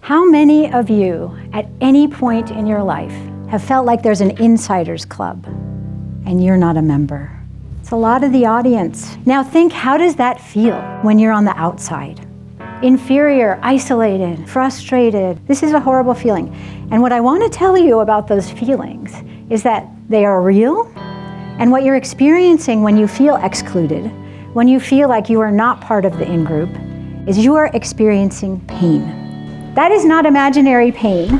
How many of you at any point in your life have felt like there's an insiders club and you're not a member? It's a lot of the audience. Now think, how does that feel when you're on the outside? Inferior, isolated, frustrated. This is a horrible feeling. And what I want to tell you about those feelings is that they are real, and what you're experiencing when you feel excluded, when you feel like you are not part of the in-group, is you are experiencing pain. That is not imaginary pain,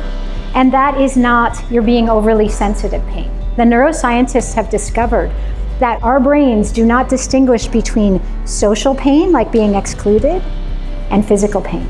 and that is not you're being overly sensitive pain. The neuroscientists have discovered that our brains do not distinguish between social pain, like being excluded, and physical pain.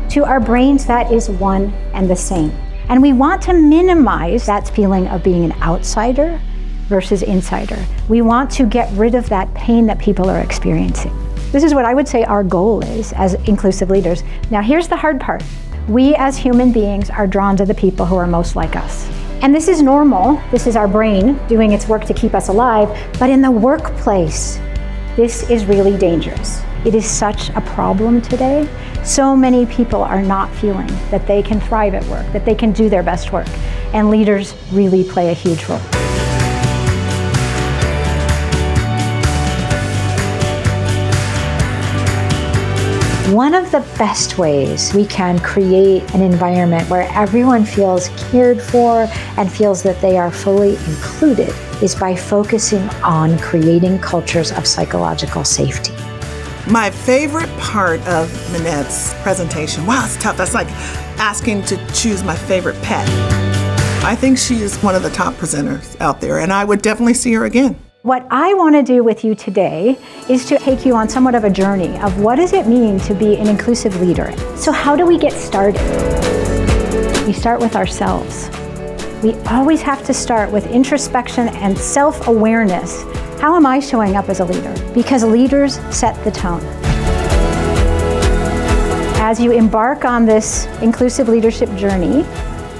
To our brains, that is one and the same. And we want to minimize that feeling of being an outsider versus insider. We want to get rid of that pain that people are experiencing. This is what I would say our goal is as inclusive leaders. Now, here's the hard part. We as human beings are drawn to the people who are most like us. And this is normal. This is our brain doing its work to keep us alive. But in the workplace, this is really dangerous. It is such a problem today. So many people are not feeling that they can thrive at work, that they can do their best work. And leaders really play a huge role. One of the best ways we can create an environment where everyone feels cared for and feels that they are fully included is by focusing on creating cultures of psychological safety. My favorite part of Minette's presentation, wow, it's tough. That's like asking to choose my favorite pet. I think she is one of the top presenters out there, and I would definitely see her again. What I want to do with you today is to take you on somewhat of a journey of what does it mean to be an inclusive leader. So how do we get started? We start with ourselves. We always have to start with introspection and self-awareness. How am I showing up as a leader? Because leaders set the tone. As you embark on this inclusive leadership journey,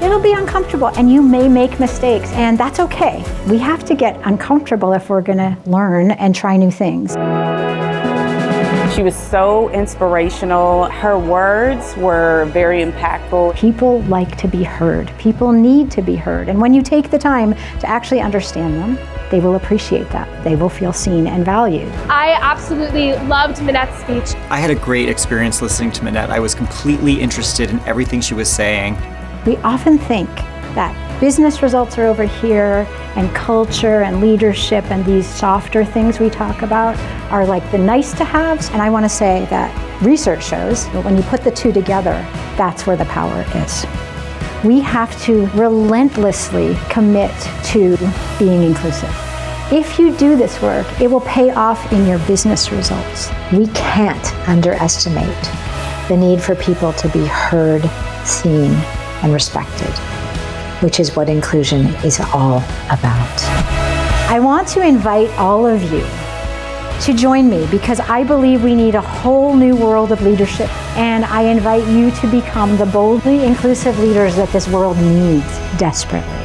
it'll be uncomfortable and you may make mistakes, and that's okay. We have to get uncomfortable if we're gonna learn and try new things. She was so inspirational. Her words were very impactful. People like to be heard. People need to be heard. And when you take the time to actually understand them, they will appreciate that. They will feel seen and valued. I absolutely loved Minette's speech. I had a great experience listening to Minette. I was completely interested in everything she was saying. We often think that business results are over here and culture and leadership and these softer things we talk about are like the nice to haves. And I want to say that research shows that when you put the two together, that's where the power is. We have to relentlessly commit to being inclusive. If you do this work, it will pay off in your business results. We can't underestimate the need for people to be heard, seen, and respected, which is what inclusion is all about. I want to invite all of you to join me because I believe we need a whole new world of leadership, and I invite you to become the boldly inclusive leaders that this world needs desperately.